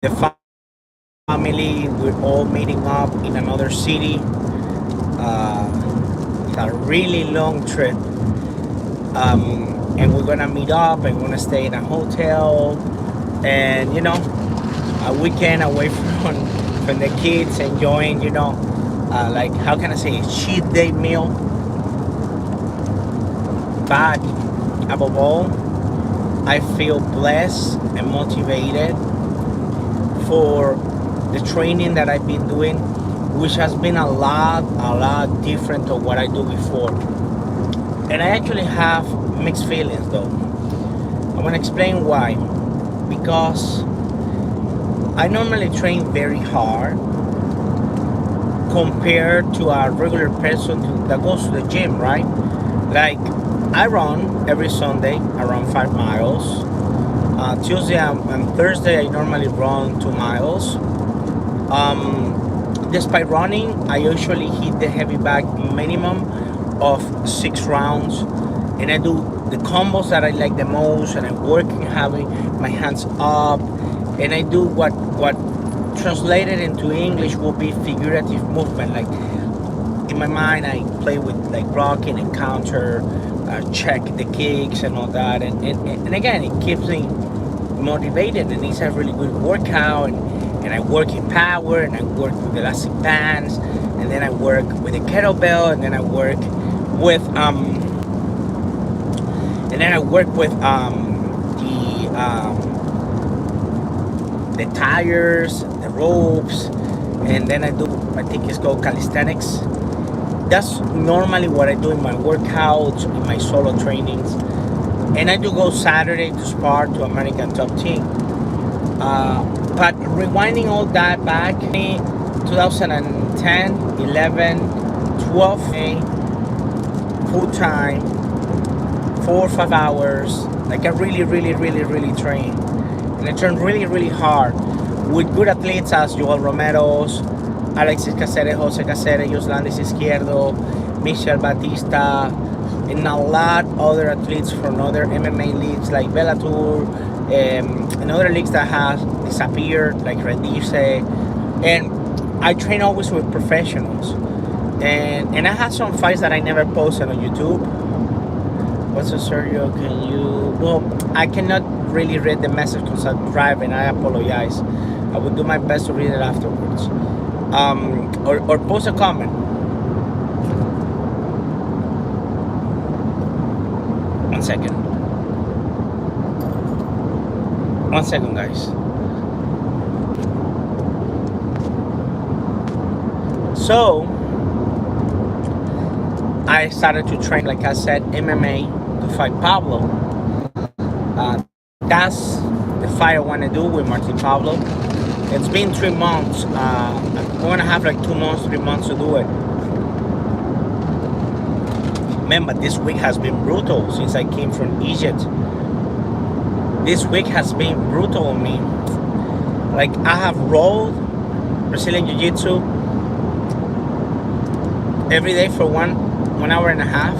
the family. We're all meeting up in another city. It's a really long trip, and we're gonna meet up and we're gonna stay in a hotel, and a weekend away from the kids, enjoying like how can I say a cheat day meal. But above all, I feel blessed and motivated for the training that I've been doing, which has been a lot different to what I do before. And I actually have mixed feelings though. I want to explain why. Because I normally train very hard compared to a regular person that goes to the gym, right? Like I run every Sunday around 5 miles. Tuesday and Thursday I normally run 2 miles. Despite running, I usually hit the heavy bag minimum of 6 rounds, and I do the combos that I like the most, and I'm working having my hands up, and I do what translated into English will be figurative movement. Like in my mind, I play with like blocking and counter, check the kicks and all that, and again, it keeps me motivated, and it's a really good workout. And I work in power, and I work with elastic bands, and then I work with a kettlebell, and then I work with the tires, the ropes, and then I think it's called calisthenics. That's normally what I do in my workouts, in my solo trainings, and I do go Saturday to spar to American Top Team. But rewinding all that back, 2010, 11, 12, full time, 4 or 5 hours. Like I really trained. And I trained really hard with good athletes as Joel Romero's, Alexis Caceres, Jose Caceres, Yoslandis Izquierdo, Michel Batista, and a lot other athletes from other MMA leagues like Bellator, and other leagues that have disappeared, like Redice. And I train always with professionals. And I had some fights that I never posted on YouTube. What's up, Sergio? Can you? Well, I cannot really read the message because I'm driving. I apologize. I will do my best to read it afterwards. Or post a comment. One second. One second, guys. So, I started to train, like I said, MMA to fight Pablo. That's the fight I want to do with Martin Pablo. It's been 3 months. I'm going to have like 2 months, 3 months to do it. Man, but this week has been brutal since I came from Egypt. This week has been brutal on me. Like I have rolled Brazilian Jiu-Jitsu every day for one hour and a half,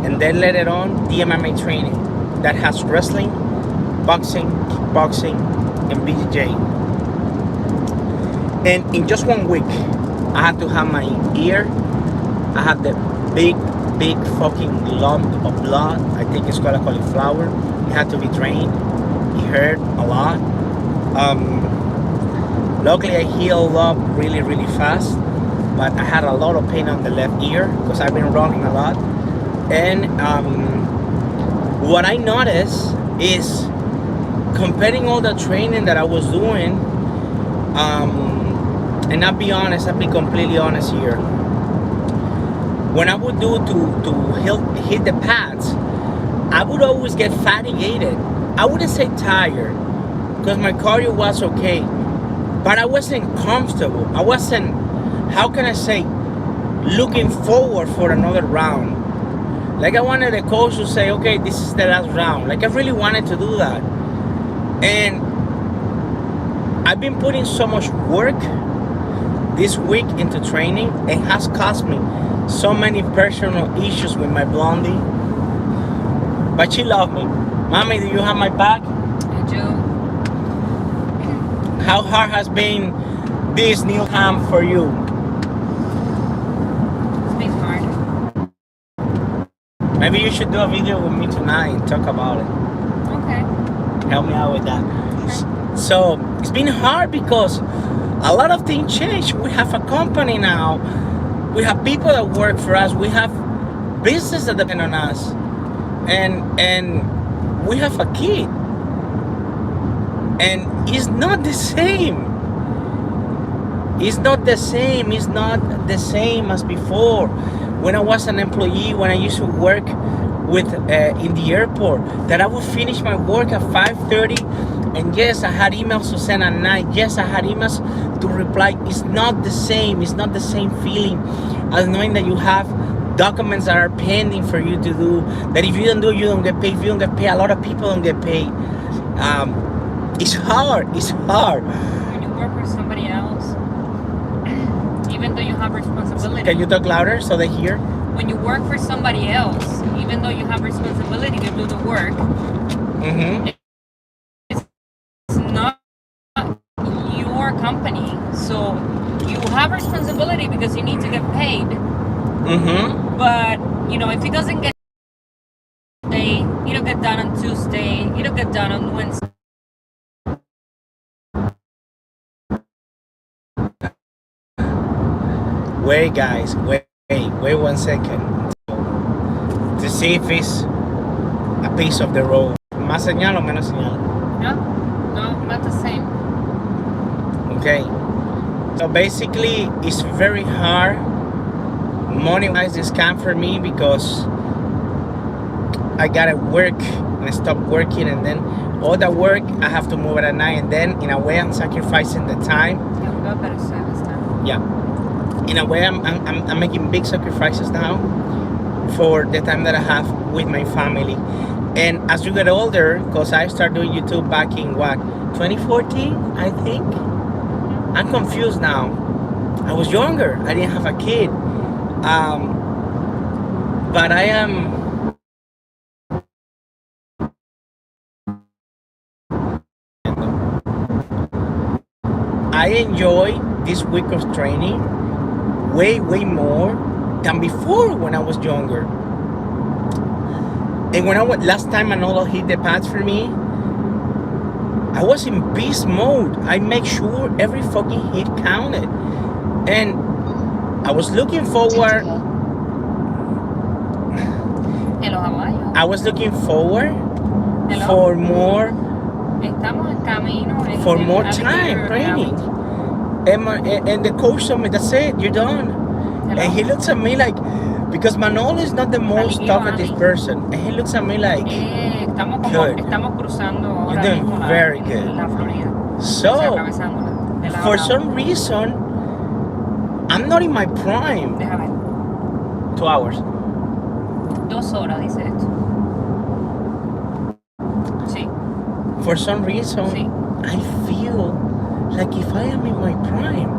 and then later on the MMA training that has wrestling, boxing, kickboxing, and BJJ. And in just 1 week, I had to have my ear. I had the big fucking lump of blood. I think it's called a cauliflower. It had to be drained. It hurt a lot. Luckily, I healed up really fast. But I had a lot of pain on the left ear because I've been running a lot. And what I noticed is comparing all the training that I was doing, and I'll be honest, I'll be completely honest here. When I would do to hit the pads, I would always get fatigued. I wouldn't say tired because my cardio was okay, but I wasn't comfortable. I wasn't, how can I say, looking forward for another round. Like I wanted the coach to say, okay, this is the last round. Like I really wanted to do that. And I've been putting so much work this week into training. It has cost me so many personal issues with my blondie. But she loved me. Mommy, do you have my back? I do. how hard has been this new camp for you? It's been hard. Maybe you should do a video with me tonight and talk about it. Okay. Help me out with that. Okay. So it's been hard because a lot of things change. We have a company now. We have people that work for us. We have business that depend on us, and we have a kid. And it's not the same. It's not the same. It's not the same as before. When I was an employee, when I used to work with in the airport, that I would finish my work at 5:30, and yes, I had emails to send at night. Yes, I had emails to reply. It's not the same. It's not the same feeling as knowing that you have documents that are pending for you to do. That if you don't do, you don't get paid. If you don't get paid, a lot of people don't get paid. It's hard. It's hard. When you work for somebody else, even though you have responsibility. Can you talk louder so they hear? When you work for somebody else, even though you have responsibility to do the work, Mm-hmm. it's not your company. So you have responsibility because you need to get paid. Mm-hmm. But, if it doesn't get Tuesday, it'll get done on Tuesday, it'll get done on Wednesday. Wait, guys. Wait 1 second. To see if it's a piece of the road. ¿Más señal o menos señal? No, not the same. Okay. So basically, it's very hard money-wise this camp for me because I gotta work and stop working, and then all the work I have to move it at night, and then in a way I'm sacrificing the time. Yeah, we got better service now. Yeah. In a way, I'm making big sacrifices now for the time that I have with my family. And as you get older, because I started doing YouTube back in 2014, I think? I'm confused now. I was younger. I didn't have a kid. But I am... I enjoy this week of training way more than before when I was younger. And when last time Manolo hit the pads for me, I was in beast mode. I make sure every fucking hit counted. And I was looking forward. Hello, how are you? I was looking forward Hello? for more Estamos en camino. for more time training. And the coach told me, that's it, you're done. Hello? And he looks at me like, because Manolo is not the most Amigo, talkative Ani. person. And he looks at me like, Good. Estamos cruzando ahora You're doing mismo very good. la Florida. O sea, so, atravesándola, de lado for a lado. some reason, I'm not in my prime. Deja ver. 2 hours. 2 horas, dice esto. Sí, For some reason, sí. I feel like if I am in my prime.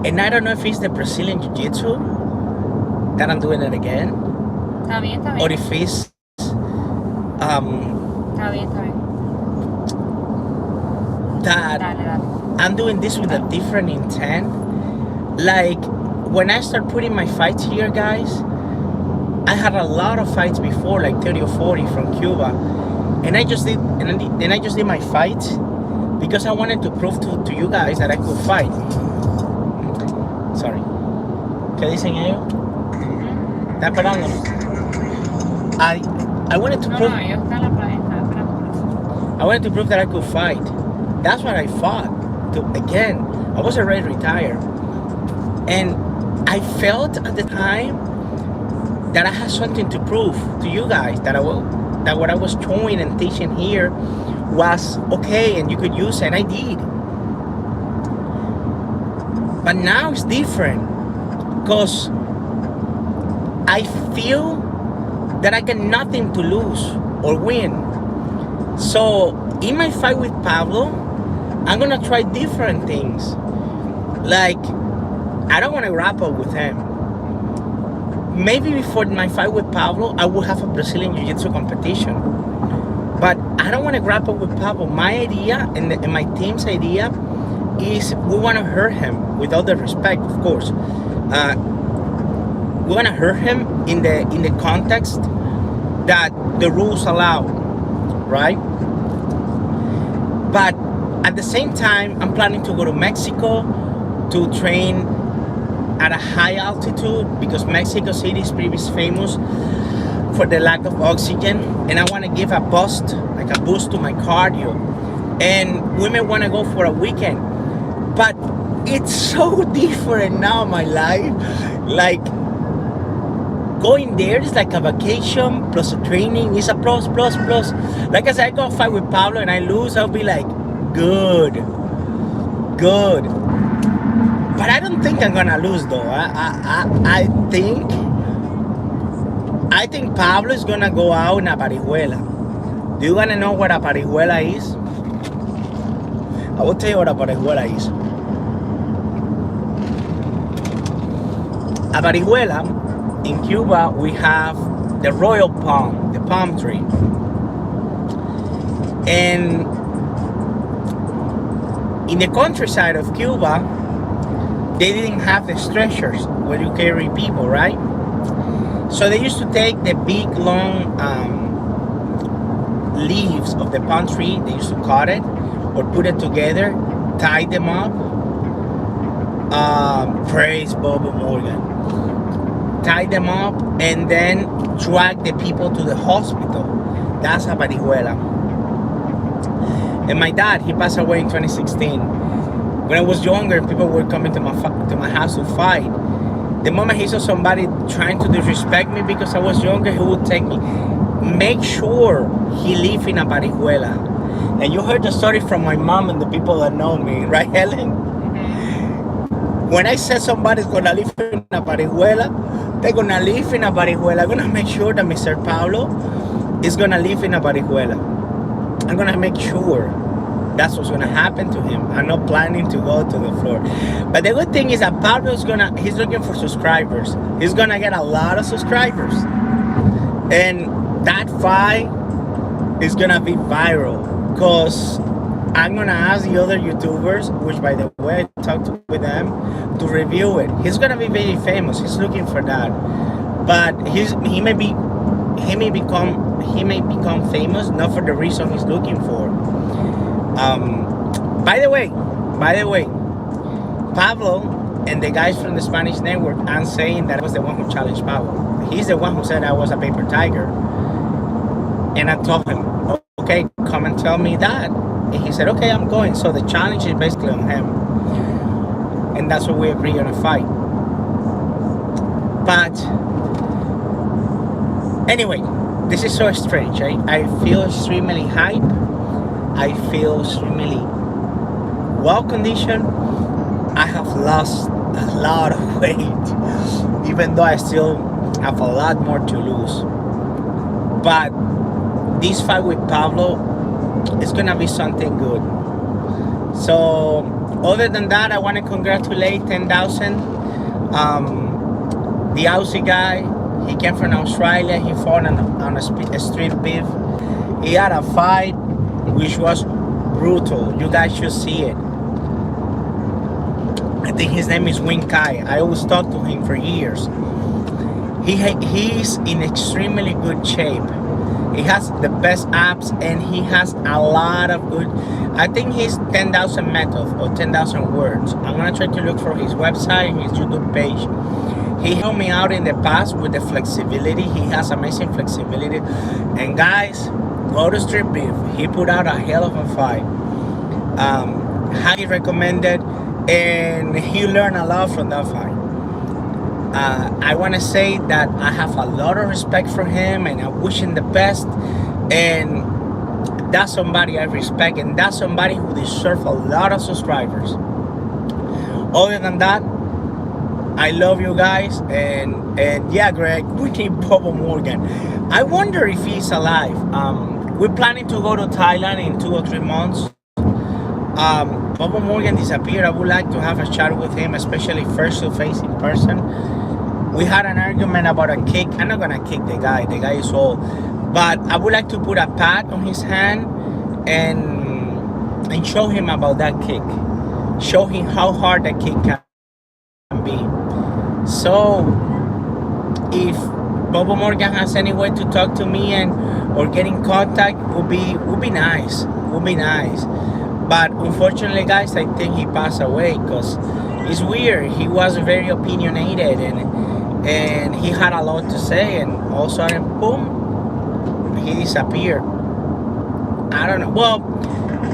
And I don't know if it's the Brazilian Jiu-Jitsu that I'm doing it again, Está bien, está or bien. if it's Está bien, está bien. that Dale, dale. I'm doing this with a different intent. Like when I start putting my fights here, guys, I had a lot of fights before, like 30 or 40 from Cuba, and I just did my fights because I wanted to prove to you guys that I could fight. Sorry. ¿Qué dicen ellos? ¿Están esperándonos? I wanted to No, prove. no, yo está en la playa, está esperando. I wanted to prove that I could fight. That's what I fought. Again, I was already retired. And I felt at the time that I had something to prove to you guys, that what I was showing and teaching here was okay and you could use it, and I did. But now it's different because I feel that I got nothing to lose or win. So in my fight with Pablo, I'm gonna try different things. Like, I don't want to grapple with him. Maybe before my fight with Pablo, I will have a Brazilian Jiu-Jitsu competition. But I don't want to grapple with Pablo. My idea and my team's idea is we want to hurt him with all the respect, of course. We want to hurt him in the context that the rules allow, right? But at the same time, I'm planning to go to Mexico to train at a high altitude because Mexico City is pretty famous for the lack of oxygen, and I want to give a boost to my cardio. And we may want to go for a weekend, but it's so different now, my life. Like going there is like a vacation plus a training. It's a plus. Like I said, I go fight with Pablo and I lose, I'll be like, good. But I don't think I'm gonna lose though. I think Pablo is gonna go out in a parihuela. Do you wanna know what a parihuela is? I will tell you what a parihuela is. A parihuela, in Cuba, we have the royal palm, the palm tree. And in the countryside of Cuba, they didn't have the stretchers where you carry people, right? So they used to take the big long leaves of the palm tree, they used to cut it or put it together, tie them up. Praise Bobo Morgan. Tie them up and then drag the people to the hospital. That's a parihuela. And my dad, he passed away in 2016. When I was younger, people were coming to my house to fight. The moment he saw somebody trying to disrespect me because I was younger, he would take me. Make sure he live in a parihuela. And you heard the story from my mom and the people that know me, right, Helen? When I said somebody's gonna live in a parihuela, they're gonna live in a parihuela. I'm gonna make sure that Mr. Pablo is gonna live in a parihuela. I'm gonna make sure that's what's gonna happen to him. I'm not planning to go to the floor. But the good thing is that Pablo's he's looking for subscribers. He's gonna get a lot of subscribers. And that fight is gonna be viral. Because I'm gonna ask the other YouTubers, which by the way I talked with them, to review it. He's gonna be very famous. He's looking for that. But he may become famous not for the reason he's looking for. By the way, Pablo and the guys from the Spanish network, I'm saying that I was the one who challenged Pablo. He's the one who said I was a paper tiger. And I told him, okay, come and tell me that. And he said, okay, I'm going. So the challenge is basically on him. And that's what we agree on a fight. But anyway, this is so strange. I feel extremely hype. I feel extremely well conditioned. I have lost a lot of weight, even though I still have a lot more to lose. But this fight with Pablo is gonna be something good. So other than that, I want to congratulate 10,000. The Aussie guy, he came from Australia. He fought on a street beef. He had a fight which was brutal. You guys should see it. I think his name is Wing Kai. I always talked to him for years. He's in extremely good shape. He has the best abs and he has a lot of good. I think he's 10,000 methods or 10,000 words. I'm gonna try to look for his website, his YouTube page. He helped me out in the past with the flexibility. He has amazing flexibility. And guys, go to Street Beef. He put out a hell of a fight. Highly recommended, and he learned a lot from that fight. I want to say that I have a lot of respect for him, and I wish him the best. And that's somebody I respect, and that's somebody who deserves a lot of subscribers. Other than that, I love you guys, and yeah, Greg, we need Bobo Morgan. I wonder if he's alive. We're planning to go to Thailand in 2 or 3 months. Bobo Morgan disappeared. I would like to have a chat with him, especially face to face in person. We had an argument about a kick. I'm not gonna kick the guy. The guy is old. But I would like to put a pat on his hand and show him about that kick. Show him how hard that kick can be. So if Bobo Morgan has any way to talk to me and or get in contact, would be nice. Would be nice. But unfortunately, guys, I think he passed away because it's weird. He was very opinionated and he had a lot to say, and all of a sudden, boom, he disappeared. I don't know. Well,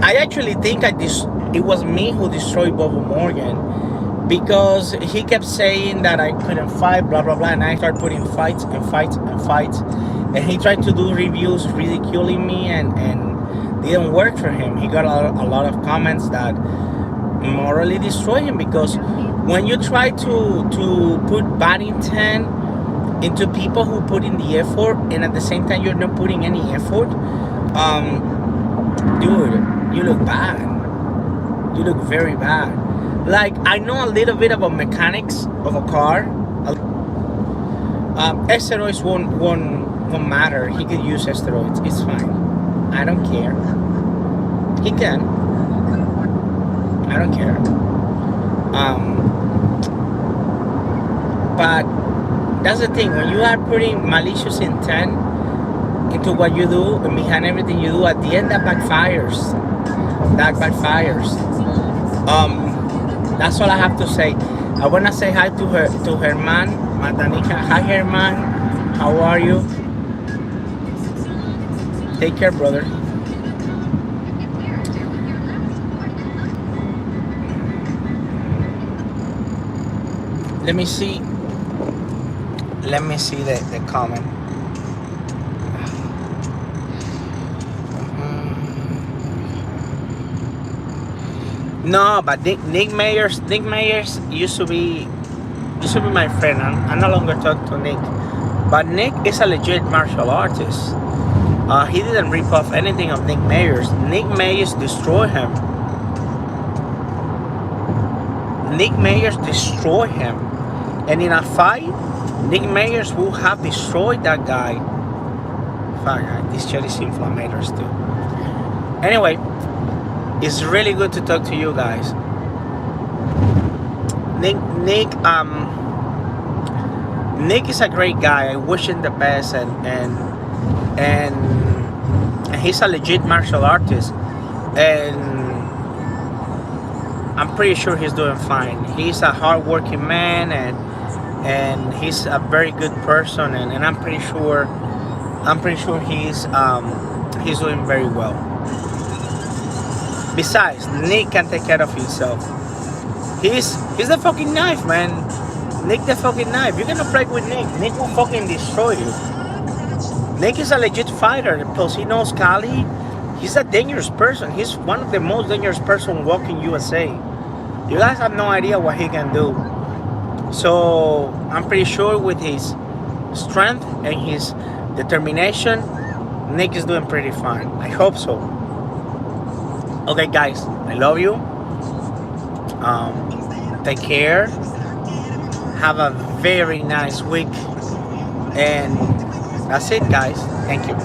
I actually think it was me who destroyed Bobo Morgan because he kept saying that I couldn't fight, blah blah blah, and I started putting fights and fights and fights, and he tried to do reviews ridiculing me and didn't work for him. He got a lot of comments that morally destroy him because when you try to put bad intent into people who put in the effort and at the same time you're not putting any effort, dude, you look bad. You look very bad. Like, I know a little bit about mechanics of a car. Steroids won't matter. He could use steroids. It's fine. I don't care. He can. I don't care. But that's the thing. When you are putting malicious intent into what you do and behind everything you do, at the end that backfires. That backfires. That's all I have to say. I wanna say hi to Herman Matanica. Hi Herman, how are you? Take care, brother. Let me see the comment. No, but Nick Mayers used to be my friend. I no longer talk to Nick, but Nick is a legit martial artist. He didn't rip off anything of Nick Mayers. Nick Mayers destroyed him. Nick Mayers destroyed him, and in a fight, Nick Mayers will have destroyed that guy. Fuck, this shit is inflammators too. Anyway. It's really good to talk to you guys. Nick is a great guy. I wish him the best, and he's a legit martial artist, and I'm pretty sure he's doing fine. He's a hardworking man, and he's a very good person, and I'm pretty sure he's doing very well. Besides, Nick can take care of himself. He's the fucking knife, man. Nick the fucking knife. You're gonna fight with Nick. Nick will fucking destroy you. Nick is a legit fighter. Plus, he knows Kali. He's a dangerous person. He's one of the most dangerous person walking USA. You guys have no idea what he can do. So, I'm pretty sure with his strength and his determination, Nick is doing pretty fine. I hope so. Okay, guys, I love you. Take care. Have a very nice week. And that's it, guys. Thank you.